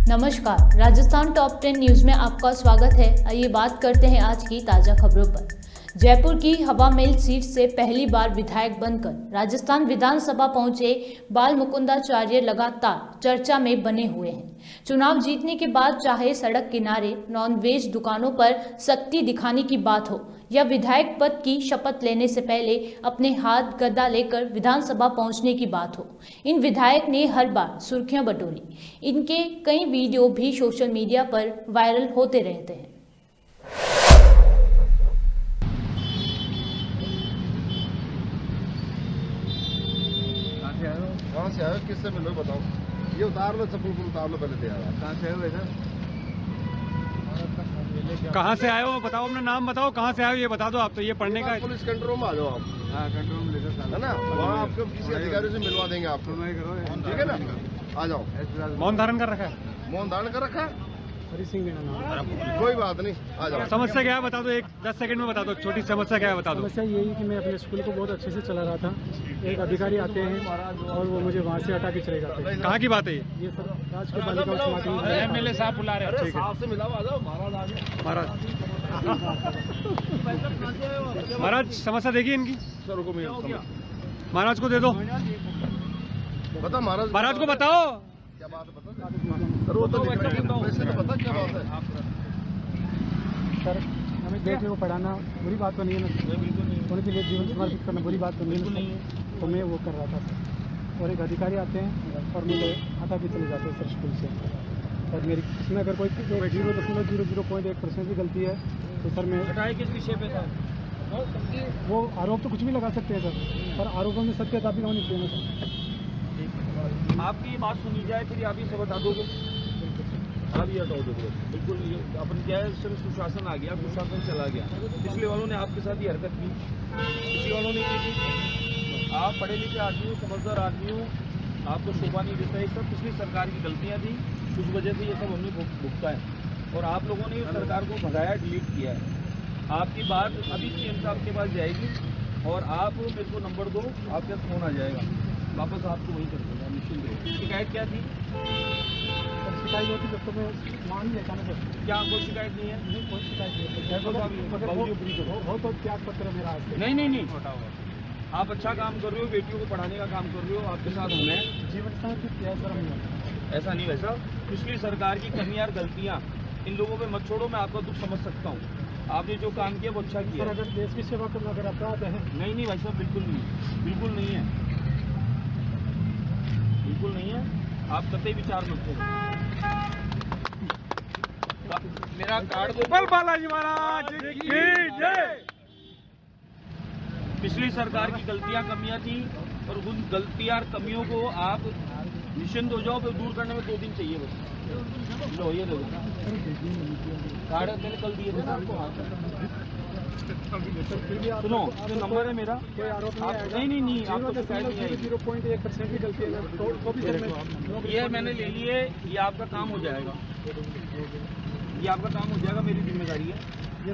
नमस्कार, Rajasthan top 10 news में आपका स्वागत है। आइए बात करते हैं आज की ताजा खबरों पर। जयपुर की हवा महल सीट से पहली बार विधायक बनकर राजस्थान विधानसभा पहुंचे बाल मुकुंदाचार्य लगातार चर्चा में बने हुए हैं। चुनाव जीतने के बाद चाहे सड़क किनारे नॉनवेज दुकानों पर सख्ती दिखाने की बात हो या विधायक पद की शपथ लेने से पहले अपने हाथ गदा लेकर विधानसभा पहुंचने की बात हो, इन विधायक ने हर बार सुर्खियां बटोरी। इनके कई वीडियो भी सोशल मीडिया पर वायरल होते रहते हैं। कहाँ से आए हो, किससे मिलो बताओ। ये उतार लो, चप्पल को उतार लो पहले तैयार। कहाँ से आए हो इधर? कहाँ से आए हो बताओ, अपना नाम बताओ, कहाँ से आए हो ये बता दो। आप तो ये पढ़ने का पुलिस कंट्रोल में आ जाओ आप। हाँ, कंट्रोल में लेकर है ना, वहाँ आपको किसी अधिकारी से मिलवा देंगे आपको, ठीक है ना। आ जाओ। मौन धारण कर रखा है? मौन धारण कर रखा है, हरी सिंह नाम। कोई बात नहीं, आ जाओ। समस्या क्या है बता दो, 10 सेकंड में बता दो। छोटी समस्या क्या है बता दो। समस्या यही कि मैं अपने स्कूल को बहुत अच्छे से चला रहा था। एक अधिकारी आते हैं और वो मुझे वहाँ से हटा के चले जाते हैं। कहाँ की बात है ये सर राज के बालिका उच्च माध्यमिक एमएलए साहब बुला रहे हैं। ठीक है, आपसे मिलाओ, आ जाओ। महाराज महाराज समस्या देखिए इनकी। सर को महाराज को दे दो, बता। महाराज को बताओ क्या बात है, बता सर। वो तो वैसे तो पता क्या बात है सर। हमें बेटे को पढ़ाना बुरी बात तो नहीं है ना, उनके लिए जीवन समर्पित करना बुरी बात तो नहीं है। तो मैं वो कर रहा था सर, और एक अधिकारी आते हैं और मुझे हटा के चले जाते हैं सर स्कूल से। और मेरी इसमें अगर कोई 0.0001% की गलती है तो सर मैं हटाए किस विषय पे था? वो आरोप तो कुछ भी लगा सकते हैं सर, पर आरोपों में सत्यता भी होनी चाहिए ना सर। आपकी बात सुनी जाए फिर आप ही से बता दोगे। आप ही हटाओ दोगे बिल्कुल। अपन क्या है, सिर्फ सुशासन आ गया, कुशासन चला गया। पिछले वालों ने आपके साथ ही हरकत की, पिछले वालों ने की थी। आप पढ़े लिखे आदमी हो, समझदार आदमी हो, आपको शोभा नहीं देता। ये सब पिछली सरकार की गलतियाँ थी, उस वजह से ये सब हमने भुगता है। और आप लोगों ने इस सरकार को भगाया, डिलीट किया है। आपकी बात अभी सीएम साहब के पास जाएगी और आप मेरे को नंबर दो, आपके पास फोन आ जाएगा, वापस आपको वही कर देगा, निश्चिंत रहो। शिकायत क्या थी? शिकायत होती जब तो मैं मान लेता ना सर। क्या कोई शिकायत नहीं है? नहीं, कोई शिकायत नहीं है। हो तो त्याग पत्र मेरा आज से। नहीं, आप अच्छा काम कर रहे हो, बेटियों को पढ़ाने का काम कर रहे हो, आपके साथ हूँ मैं। जीवन समर्पित किया सर हमने। ऐसा नहीं वैसा, पिछली सरकार की कमियां और गलतियाँ इन लोगों पे मत छोड़ो। मैं आपका दुख समझ सकता हूँ, आपने जो काम किया वो अच्छा किया। सर अगर देश की सेवा करना अगर अपराध है? नहीं भाई साहब, बिल्कुल नहीं, बिल्कुल नहीं है, बिल्कुल नहीं है। आप कतई विचार मत करो। मेरा कार्ड दो। बालाजी महाराज की जय। पिछली सरकार की गलतियां कमियां थी और उन गलतियां और कमियों को आप निश्चिंत हो जाओ। फिर दूर करने में 2 दिन चाहिए बस। लो ये लो कार्ड, मैंने कल दिए थे सुनो, जो नंबर है मेरा, कोई आरोप नहीं, आपको शिकायत नहीं आएगी। 0.1% की गलती है तो भी सर मैं ये मैंने ले लिए, ये आपका काम हो जाएगा, ये आपका काम हो जाएगा, मेरी जिम्मेदारी है।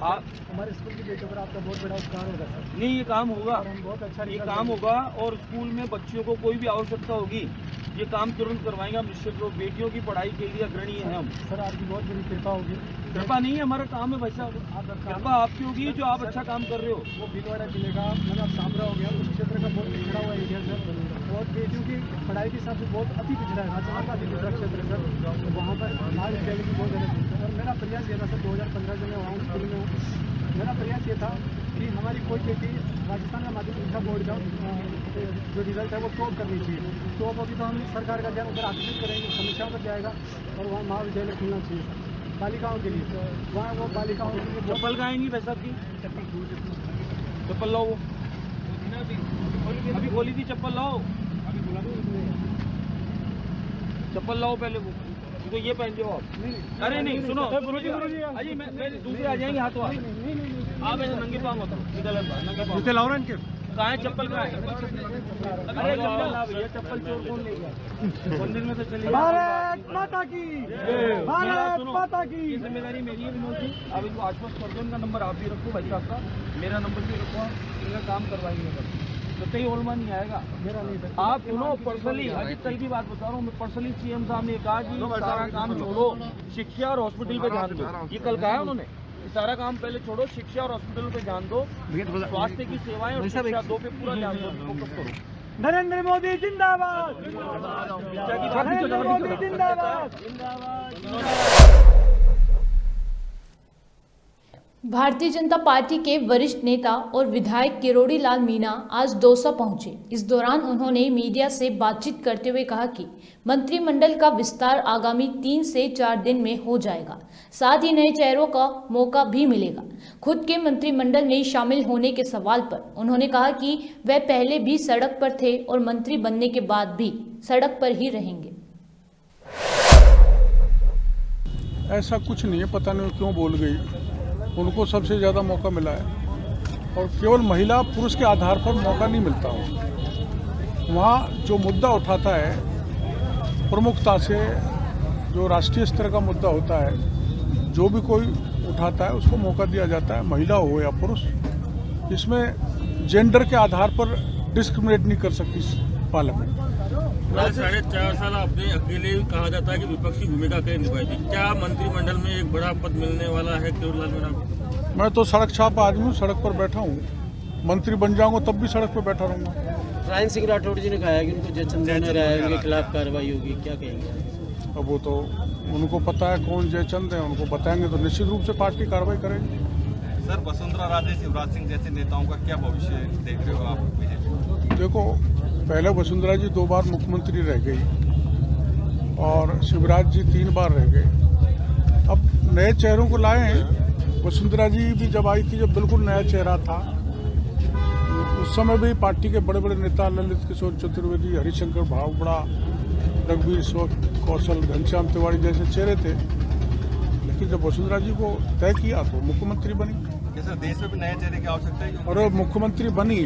आप हमारे स्कूल के बेटे पर आपका बहुत बड़ा उपकार होगा सर। नहीं, ये काम होगा, हम बहुत अच्छा ये काम होगा। और स्कूल में बच्चियों को कोई भी आवश्यकता होगी, ये काम तुरंत करवाएंगे हम, निश्चित रूप। बेटियों की पढ़ाई के लिए अग्रणी है हम। सर आपकी बहुत बड़ी कृपा होगी। कृपा नहीं है, हमारा काम है भाई साहब। कृपा आपकी होगी जो आप अच्छा काम कर रहे हो। वो भीलवाड़ा जिले का मतलब सामरा हो गया, उस क्षेत्र का बहुत पिछड़ा हुआ एरिया सर, और बेटियों की पढ़ाई के हिसाब से बहुत अति पिछड़ा है, राजस्थान का अति पिछड़ा क्षेत्र है सर। तो वहाँ पर आज विद्यालय की बहुत ज़्यादा, और मेरा प्रयास ये था सर 2015 से मैं वहाँ स्कूल में हूँ। मेरा प्रयास ये था कि हमारी कोई बेटी राजस्थान का माध्यमिक शिक्षा बोर्ड का जो रिजल्ट है वो टॉप करनी चाहिए। टॉप होगी तो हम सरकार का ध्यान उधर आकर्षित करेंगे, समीक्षाओं पर जाएगा और वहाँ महाविद्यालय खुलना चाहिए बालिकाओं के लिए। वहाँ वो बालिकाओं के लिए चप्पल का नहीं पैसा की चप्पल लाओ, वो अभी खोली थी चप्पल लाओ, चप्पल लाओ पहले वो तो ये पहन जाओ आप। अरे नहीं सुनो, अजी मैं दूसरे आ जाएंगे हाथों आप ऐसे नंगे पाँव मत नंगे पाँव। जूते लाओ ना इनके। कहाँ है चप्पल? कहाँ है? अरे चप्पल ना भैया, चप्पल चोर कौन ले गया? मंदिर में तो चले भारत माता की, भारत माता की। ये जिम्मेदारी मेरी है विनोद जी, आप इनको आश्वस्त कर दो। इनका नंबर आप भी रखो, भाई साहब का, मेरा नंबर भी रखो, इनका काम करवाएंगे। तो कहीं ओलमा नहीं आएगा। मेरा नहीं था। आप सुनो पर्सनली, अभी कल की बात बता रहा हूँ मैं, पर्सनली सीएम साहब ने कहा कि सारा काम छोड़ो, शिक्षा और हॉस्पिटल पे ध्यान दो। ये कल कहा है उन्होंने, सारा काम पहले छोड़ो, शिक्षा और हॉस्पिटल पे ध्यान दो, स्वास्थ्य की सेवाएं और शिक्षा दो पे पूरा ध्यान दो, फोकस करो। नरेंद्र मोदी जिंदाबाद। नरेंद्र मोदी जिंदाबाद। भारतीय जनता पार्टी के वरिष्ठ नेता और विधायक किरोड़ी लाल मीणा आज दौसा पहुंचे। इस दौरान उन्होंने मीडिया से बातचीत करते हुए कहा कि मंत्रिमंडल का विस्तार आगामी 3 से 4 दिन में हो जाएगा, साथ ही नए चेहरों का मौका भी मिलेगा। खुद के मंत्रिमंडल में शामिल होने के सवाल पर उन्होंने कहा कि वह पहले भी सड़क पर थे और मंत्री बनने के बाद भी सड़क पर ही रहेंगे। ऐसा कुछ नहीं है, पता नहीं क्यों बोल गई। उनको सबसे ज़्यादा मौका मिला है और केवल महिला पुरुष के आधार पर मौका नहीं मिलता हो। वहाँ जो मुद्दा उठाता है प्रमुखता से, जो राष्ट्रीय स्तर का मुद्दा होता है, जो भी कोई उठाता है उसको मौका दिया जाता है, महिला हो या पुरुष। इसमें जेंडर के आधार पर डिस्क्रिमिनेट नहीं कर सकती पार्लियामेंट। 4.5 साल आपने अकेले कहा जाता है कि विपक्षी भूमिका कैसे निभाई थी, क्या मंत्रिमंडल में एक बड़ा पद मिलने वाला है किरोड़ी लाल मीणा को? मैं तो सड़क छाप आदमी हूँ, सड़क पर बैठा हूँ। मंत्री बन जाऊंगा तब भी सड़क पर बैठा रहूँगा। रायन सिंह राठौड़ जी ने कहा है कि उनको जयचंद ने रहा है, उनके खिलाफ कार्रवाई होगी, क्या कहेंगे? अब वो तो उनको पता है कौन जयचंद है, उनको बताएंगे तो निश्चित रूप से पार्टी कार्रवाई करेगी। सर, वसुंधरा राजे, शिवराज सिंह जैसे नेताओं का क्या भविष्य देख रहे हो आप बीजेपी? देखो, पहले वसुंधरा जी 2 बार मुख्यमंत्री रह गई और शिवराज जी 3 बार रह गए। अब नए चेहरों को लाए हैं। वसुंधरा जी भी जब आई थी, जब बिल्कुल नया चेहरा था, उस समय भी पार्टी के बड़े बड़े नेता ललित किशोर चतुर्वेदी, हरिशंकर भावड़ा, रघुवीर कौशल, घनश्याम तिवारी जैसे चेहरे थे। लेकिन जब वसुंधरा जी को तय किया तो मुख्यमंत्री बनी। सर, देश में भी नए चेहरे की आवश्यकता है और मुख्यमंत्री बनी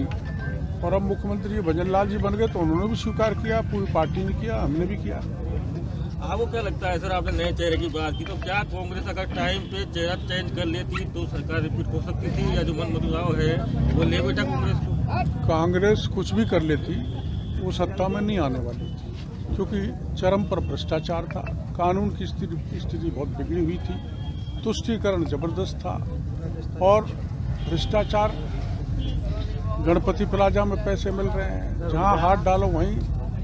और अब मुख्यमंत्री भजन लाल जी बन गए तो उन्होंने भी स्वीकार किया, पूरी पार्टी ने किया, हमने भी किया। आपको क्या लगता है सर, आपने नए चेहरे की बात की, तो क्या कांग्रेस अगर टाइम पे चेहरा चेंज कर लेती तो सरकार रिपीट हो सकती थी, या जो मन बदलाव है वो ले बैठा कांग्रेस को? कांग्रेस कुछ भी कर लेती, वो सत्ता में नहीं आने वाली थी, क्योंकि चरम पर भ्रष्टाचार था, कानून की स्थिति बहुत बिगड़ी हुई थी, तुष्टीकरण जबरदस्त था और भ्रष्टाचार। गणपति प्लाजा में पैसे मिल रहे हैं, जहां हाथ डालो वहीं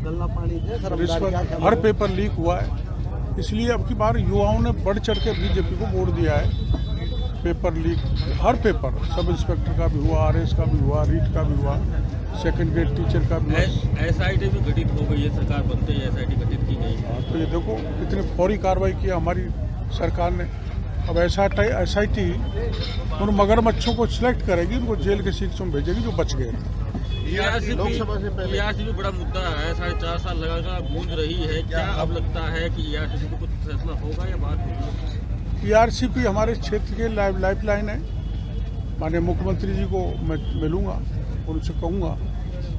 रिश्वत, हर पेपर लीक हुआ है। इसलिए अब की बार युवाओं ने बढ़ चढ़ के बीजेपी को वोट दिया है। पेपर लीक, हर पेपर, सब इंस्पेक्टर का भी हुआ, आरएस का भी हुआ, रीट का भी हुआ, सेकंड ग्रेड टीचर का भी हुआ। एसआईटी भी गठित हो गई है, सरकार बनते ही एसआईटी गठित की गई है। तो ये देखो कितनी फौरी कार्रवाई की हमारी सरकार ने। अब एसआईटी उन मगरमच्छों को सिलेक्ट करेगी, उनको जेल के शिक्षों में भेजेगी जो बच गए। लोकसभा से पहले ईआरसी भी बड़ा मुद्दा है, 4.5 साल लगातार गूंज रही है। क्या अब लगता है कि ईआरसी को कुछ फैसला होगा या बात होगी? ईआरसीपी हमारे क्षेत्र के लाइफलाइन है। माननीय मुख्यमंत्री जी को मैं मिलूंगा, उनसे कहूँगा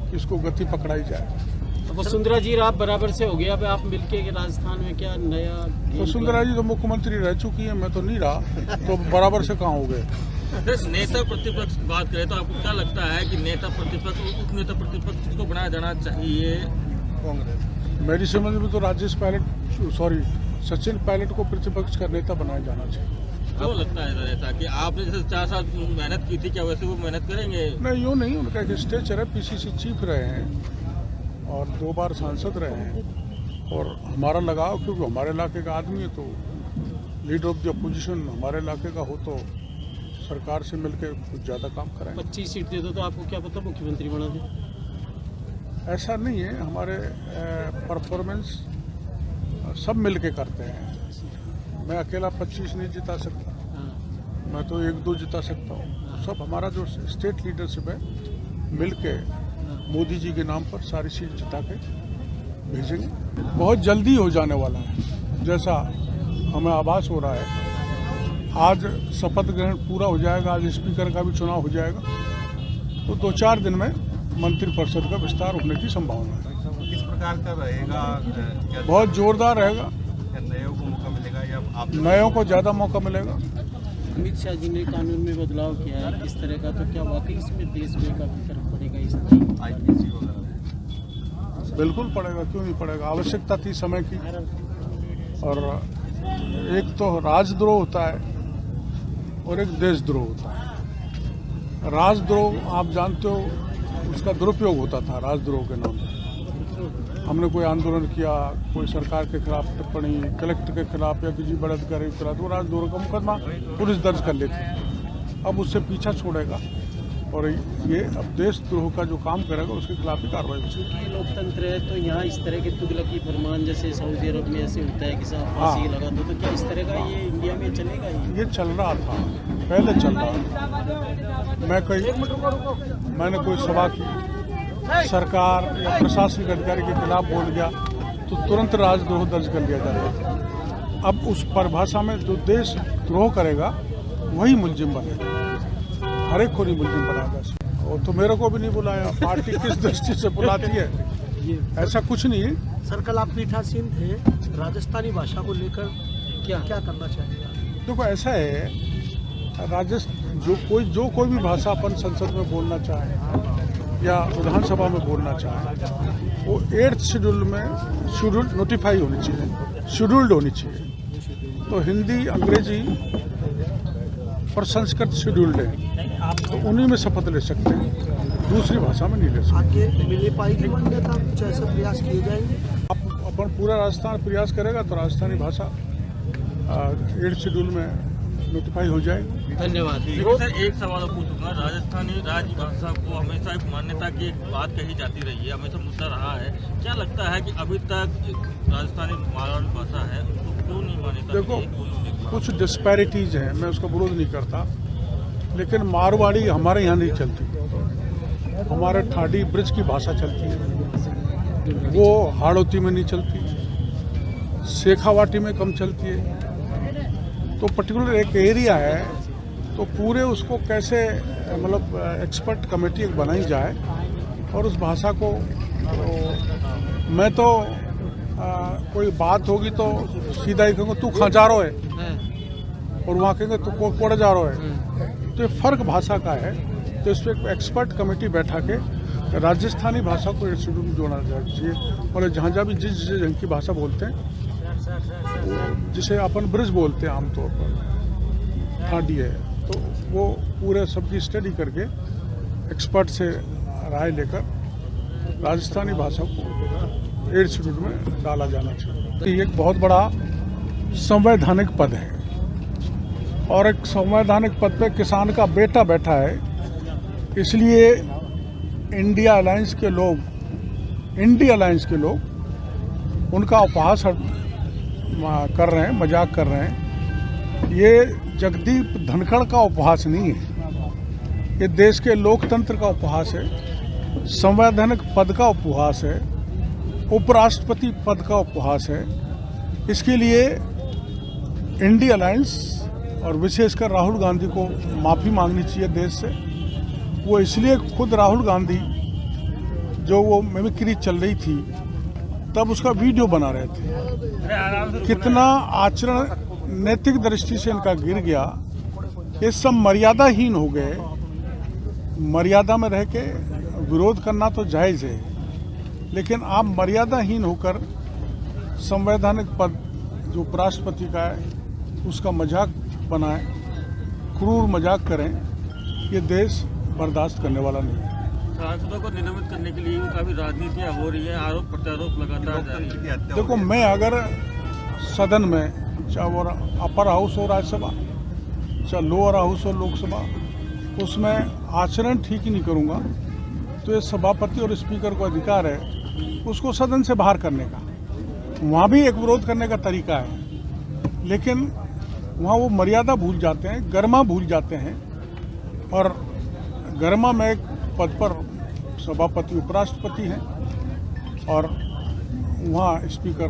कि इसको गति पकड़ाई जाए। वसुंधरा जी आप बराबर से हो गया, अब आप मिलके राजस्थान में क्या नया? वसुंधरा जी तो मुख्यमंत्री रह चुकी है, मैं तो नहीं रहा, तो बराबर से कहाँ हो गए? नेता प्रतिपक्ष बात करें तो आपको क्या लगता है कि नेता प्रतिपक्ष और उप नेता प्रतिपक्ष किसको बनाया जाना चाहिए? कांग्रेस। मेरी समझ में तो सचिन पायलट को प्रतिपक्ष का नेता बनाया जाना चाहिए। क्यों लगता है ऐसा कि आपने जैसे 4 साल मेहनत की थी, क्या वैसे वो मेहनत करेंगे? नहीं, यूँ नहीं, उनका एक स्टेचर है, पीसीसी चीफ रहे हैं और 2 बार सांसद रहे हैं और हमारा लगाव, क्योंकि हमारे इलाके का आदमी है, तो लीडर ऑफ द अपोजिशन हमारे इलाके का हो तो सरकार से मिलकर कुछ ज़्यादा काम कराएं। 25 सीट दे दो तो आपको क्या पता मुख्यमंत्री बना दे? ऐसा नहीं है, हमारे परफॉर्मेंस सब मिल के करते हैं। मैं अकेला 25 नहीं जिता सकता, मैं तो 1-2 जिता सकता हूँ। सब हमारा जो स्टेट लीडरशिप है मिल के मोदी जी के नाम पर सारी सीट जिता के भेजेंगे। बहुत जल्दी हो जाने वाला है, जैसा हमें आभास हो रहा है। आज शपथ ग्रहण पूरा हो जाएगा, आज स्पीकर का भी चुनाव हो जाएगा, तो 2-4 दिन में मंत्रिपरिषद का विस्तार होने की संभावना है। किस प्रकार का रहेगा? बहुत जोरदार रहेगा। नयों को मौका मिलेगा या आप? नयों को ज़्यादा मौका मिलेगा। अमित शाह जी ने कानून में बदलाव किया है किस तरह का, तो क्या वाकई इसमें देश में काफी फर्क पड़ेगा? पड़ेगा इस आईपीसी वगैरह? बिल्कुल पड़ेगा, क्यों नहीं पड़ेगा। आवश्यकता थी समय की। और एक तो राजद्रोह होता है और एक देशद्रोह होता है। राजद्रोह आप जानते हो, उसका दुरुपयोग होता था राजद्रोह के नाम पर। हमने कोई आंदोलन किया, कोई सरकार के खिलाफ टिप्पणी, कलेक्टर के खिलाफ या किसी बड़े अधिकारी के खिलाफ, तो राजद्रोह का मुकदमा पुलिस दर्ज कर लेती। अब उससे पीछा छोड़ेगा और ये अब देशद्रोह का जो काम करेगा उसके खिलाफ ही कार्रवाई होगी। ये लोकतंत्र है, तो यहाँ इस तरह के तुगलकी फरमान जैसे सऊदी अरब में ऐसे होता है कि साहब फांसी लगा दो, तो क्या इस तरह का ये इंडिया में चलेगा? ये चल रहा था, पहले चल रहा था। मैंने कोई सभा की, सरकार या प्रशासनिक अधिकारी के खिलाफ बोल गया तो तुरंत राजद्रोह दर्ज कर लिया जाएगा। अब उस परिभाषा में जो देशद्रोह करेगा वही मुलजिम बनेगा, हर एक को नहीं मुलजिम बनाएगा। और तो मेरे को भी नहीं बुलाया, पार्टी किस दृष्टि से बुलाती है, ऐसा कुछ नहीं है। सर, कल आप पीठासीन थे, राजस्थानी भाषा को लेकर क्या करना चाहिए? देखो ऐसा है, जो कोई भी भाषा अपन संसद में बोलना चाहे या विधानसभा में बोलना चाहे, वो 8th शेड्यूल में शेड्यूल नोटिफाई होनी चाहिए, शेड्यूल्ड होनी चाहिए। तो हिंदी, अंग्रेजी और संस्कृत शेड्यूल्ड है, तो उन्हीं में शपथ ले सकते हैं, दूसरी भाषा में नहीं ले सकते। आगे मिले पाएगी मान्यता, कुछ ऐसे प्रयास किए जाएंगे? अपन पूरा राजस्थान प्रयास करेगा तो राजस्थानी भाषा 8th शेड्यूल में नोटिफाई हो जाएगी। धन्यवाद। सर, एक सवाल पूछूंगा। राजस्थानी राजभाषा को हमेशा एक मान्यता की एक बात कही जाती रही है, हमेशा मुद्दा रहा है। क्या लगता है कि अभी तक राजस्थानी मारवाड़ी भाषा है, उसको क्यों नहीं मान्यता? देखो, कुछ डिस्पैरिटीज हैं, मैं उसका विरोध नहीं करता, लेकिन मारवाड़ी हमारे यहाँ नहीं चलती। हमारे ठाडी ब्रिज की भाषा चलती है, वो हाड़ौती में नहीं चलती, शेखावाटी में कम चलती है। तो पर्टिकुलर एक एरिया है, तो पूरे उसको कैसे मतलब एक्सपर्ट कमेटी एक बनाई जाए और उस भाषा को, तो मैं तो कोई बात होगी तो सीधा ही कहूँगा तू कहाँ जा रहा है, और वहाँ कहेंगे तू कोड़ जा रहा है। तो ये फर्क भाषा का है, तो इस पर एक एक्सपर्ट कमेटी बैठा के राजस्थानी भाषा को शेड्यूल में जोड़ना चाहिए। और जहाँ जहाँ भी जिस ढंग की भाषा बोलते हैं, जिसे अपन ब्रिज बोलते हैं आमतौर पर, ठाडी है, तो वो पूरे सबकी स्टडी करके एक्सपर्ट से राय लेकर राजस्थानी भाषा को 8th शेड्यूल में डाला जाना चाहिए। ये एक बहुत बड़ा संवैधानिक पद है, और एक संवैधानिक पद पे किसान का बेटा बैठा है, इसलिए इंडिया अलायंस के लोग उनका उपहास कर रहे हैं, मजाक कर रहे हैं। ये जगदीप धनखड़ का उपहास नहीं है, ये देश के लोकतंत्र का उपहास है, संवैधानिक पद का उपहास है, उपराष्ट्रपति पद का उपहास है। इसके लिए इंडिया अलायंस और विशेषकर राहुल गांधी को माफ़ी मांगनी चाहिए देश से। वो इसलिए, खुद राहुल गांधी जो वो मिमिक्री चल रही थी तब उसका वीडियो बना रहे थे, कितना आचरण नैतिक दृष्टि से इनका गिर गया। ये सब मर्यादाहीन हो गए। मर्यादा में रह के विरोध करना तो जायज़ है, लेकिन आप मर्यादाहीन होकर संवैधानिक पद जो उपराष्ट्रपति का है उसका मजाक बनाएं, क्रूर मजाक करें, ये देश बर्दाश्त करने वाला नहीं है। सांसदों को निलंबित करने के लिए काफी राजनीतियां हो रही है, आरोप प्रत्यारोप लगातार जारी है। देखो, मैं अगर सदन में, चाहे वो अपर हाउस हो राज्यसभा, चाहे लोअर हाउस हो लोकसभा, उसमें आचरण ठीक ही नहीं करूँगा तो ये सभापति और स्पीकर को अधिकार है उसको सदन से बाहर करने का। वहाँ भी एक विरोध करने का तरीका है, लेकिन वहाँ वो मर्यादा भूल जाते हैं, गरिमा भूल जाते हैं। और गरिमा में एक पद पर सभापति उपराष्ट्रपति हैं और वहाँ स्पीकर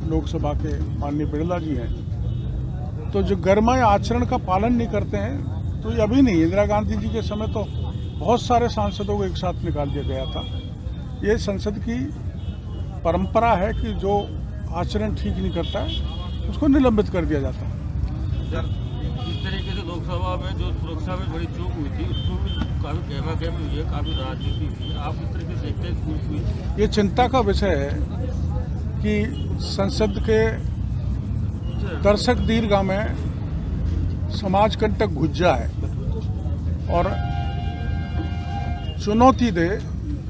लोकसभा के माननीय बिरला जी हैं। तो जो गरिमा या आचरण का पालन नहीं करते हैं, तो ये अभी नहीं, इंदिरा गांधी जी के समय तो बहुत सारे सांसदों को एक साथ निकाल दिया गया था। ये संसद की परंपरा है कि जो आचरण ठीक नहीं करता है उसको निलंबित कर दिया जाता है। तरीके से लोकसभा में जो सुरक्षा में बड़ी चूक हुई थी उसको भी काफ़ी गहमा गहमी हुई है, काफ़ी राजनीति हुई। आप इस तरीके से देखते हैं? ये चिंता का विषय है कि संसद के दर्शक दीर्घा में समाज कंटक घुज्जा है और चुनौती दे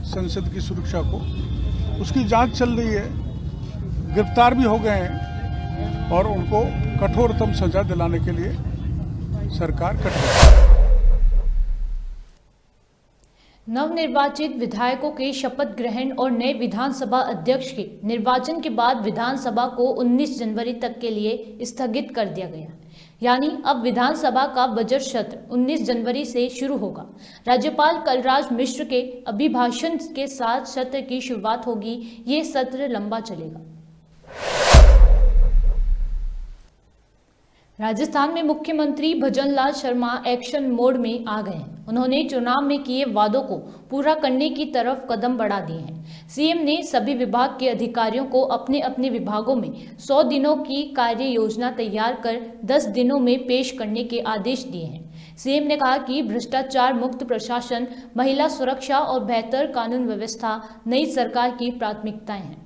संसद की सुरक्षा को। उसकी जांच चल रही है, गिरफ्तार भी हो गए हैं और उनको कठोरतम सजा दिलाने के लिए सरकार कटिबद्ध है। नवनिर्वाचित विधायकों के शपथ ग्रहण और नए विधानसभा अध्यक्ष के निर्वाचन के बाद विधानसभा को 19 जनवरी तक के लिए स्थगित कर दिया गया। यानी अब विधानसभा का बजट सत्र 19 जनवरी से शुरू होगा। राज्यपाल कलराज मिश्र के अभिभाषण के साथ सत्र की शुरुआत होगी। ये सत्र लंबा चलेगा। राजस्थान में मुख्यमंत्री भजनलाल शर्मा एक्शन मोड में आ गए हैं। उन्होंने चुनाव में किए वादों को पूरा करने की तरफ कदम बढ़ा दिए हैं। सीएम ने सभी विभाग के अधिकारियों को अपने अपने विभागों में 100 दिनों की कार्य योजना तैयार कर 10 दिनों में पेश करने के आदेश दिए हैं। सीएम ने कहा कि भ्रष्टाचार मुक्त प्रशासन, महिला सुरक्षा और बेहतर कानून व्यवस्था नई सरकार की प्राथमिकताएं हैं।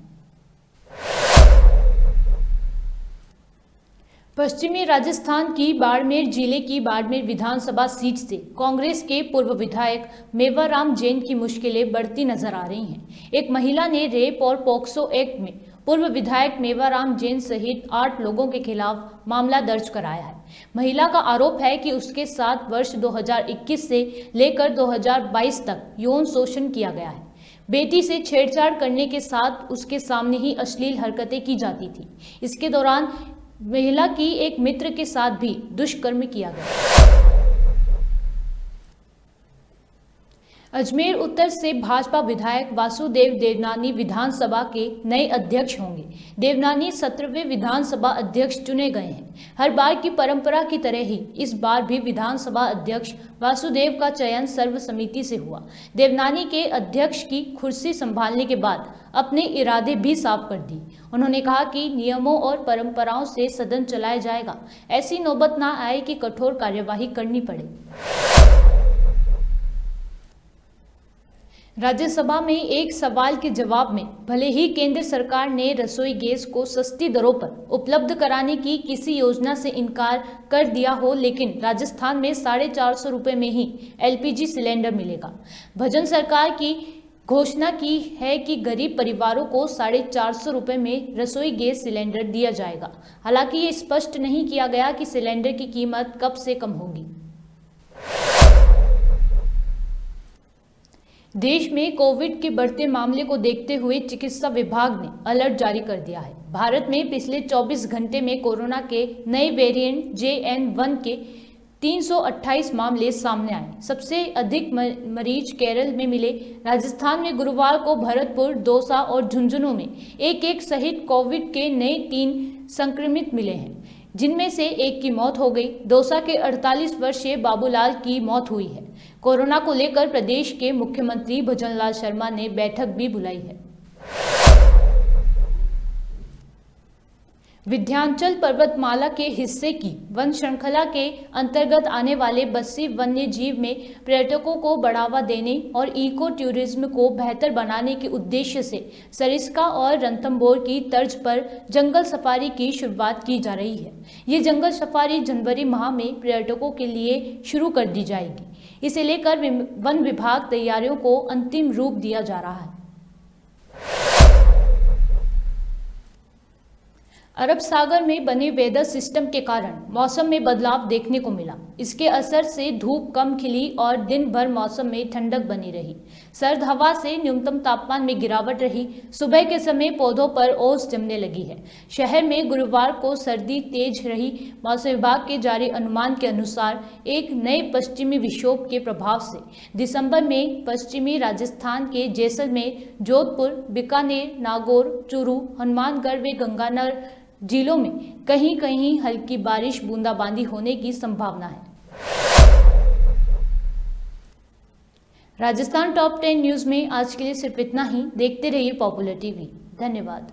पश्चिमी राजस्थान की बाड़मेर जिले की बाड़मेर विधानसभा सीट से कांग्रेस के पूर्व विधायक मेवाराम जैन की मुश्किलें बढ़ती नजर आ रही हैं। एक महिला ने रेप और पॉक्सो एक्ट में पूर्व विधायक मेवाराम जैन सहित 8 लोगों के खिलाफ मामला दर्ज कराया है। महिला का आरोप है कि उसके साथ वर्ष 2021 से लेकर 2022 तक यौन शोषण किया गया है। बेटी से छेड़छाड़ करने के साथ उसके सामने ही अश्लील हरकतें की जाती थी। इसके दौरान महिला की एक मित्र के साथ भी दुष्कर्म किया गया। अजमेर उत्तर से भाजपा विधायक वासुदेव देवनानी विधानसभा के नए अध्यक्ष होंगे। देवनानी 17वें विधानसभा अध्यक्ष चुने गए हैं। हर बार की परंपरा की तरह ही इस बार भी विधानसभा अध्यक्ष वासुदेव का चयन सर्वसम्मति से हुआ। देवनानी के अध्यक्ष की कुर्सी संभालने के बाद अपने इरादे भी साफ कर दी। उन्होंने कहा कि नियमों और परंपराओं से सदन चलाया जाएगा। ऐसी नौबत ना आए कि कठोर कार्यवाही करनी पड़े। राज्यसभा में एक सवाल के जवाब में भले ही केंद्र सरकार ने रसोई गैस को सस्ती दरों पर उपलब्ध कराने की किसी योजना से इनकार कर दिया हो, लेकिन राजस्थान में 450 रुपये में ही LPG सिलेंडर मिलेगा। भजन सरकार की घोषणा की है कि गरीब परिवारों को 450 रुपये में रसोई गैस सिलेंडर दिया जाएगा। हालांकि ये स्पष्ट नहीं किया गया कि सिलेंडर की कीमत कब से कम होगी। देश में कोविड के बढ़ते मामले को देखते हुए चिकित्सा विभाग ने अलर्ट जारी कर दिया है। भारत में पिछले 24 घंटे में कोरोना के नए वेरिएंट JN1 के 328 मामले सामने आए। सबसे अधिक मरीज केरल में मिले। राजस्थान में गुरुवार को भरतपुर, दौसा और झुंझुनू में एक सहित कोविड के नए 3 संक्रमित मिले हैं, जिनमें से एक की मौत हो गई। दौसा के 48 वर्षीय बाबूलाल की मौत हुई है। कोरोना को लेकर प्रदेश के मुख्यमंत्री भजनलाल शर्मा ने बैठक भी बुलाई है। विंध्याचल पर्वतमाला के हिस्से की वन श्रृंखला के अंतर्गत आने वाले बस्सी वन्य जीव में पर्यटकों को बढ़ावा देने और इको टूरिज्म को बेहतर बनाने के उद्देश्य से सरिस्का और रणथंभौर की तर्ज पर जंगल सफारी की शुरुआत की जा रही है। ये जंगल सफारी जनवरी माह में पर्यटकों के लिए शुरू कर दी जाएगी। इसे लेकर वन विभाग तैयारियों को अंतिम रूप दिया जा रहा है। अरब सागर में बने वेदर सिस्टम के कारण मौसम में बदलाव देखने को मिला। इसके असर से धूप कम खिली और दिन भर मौसम में ठंडक बनी रही। सर्द हवा से न्यूनतम तापमान में गिरावट रही। सुबह के समय पौधों पर ओस जमने लगी है। शहर में गुरुवार को सर्दी तेज रही। मौसम विभाग के जारी अनुमान के अनुसार एक नए पश्चिमी विक्षोभ के प्रभाव से दिसंबर में पश्चिमी राजस्थान के जैसलमेर, जोधपुर, बीकानेर, नागौर, चूरू, हनुमानगढ़ व गंगानगर जिलों में कहीं कहीं हल्की बारिश बूंदाबांदी होने की संभावना है। राजस्थान टॉप 10 न्यूज में आज के लिए सिर्फ इतना ही। देखते रहिए पॉपुलर टीवी। धन्यवाद।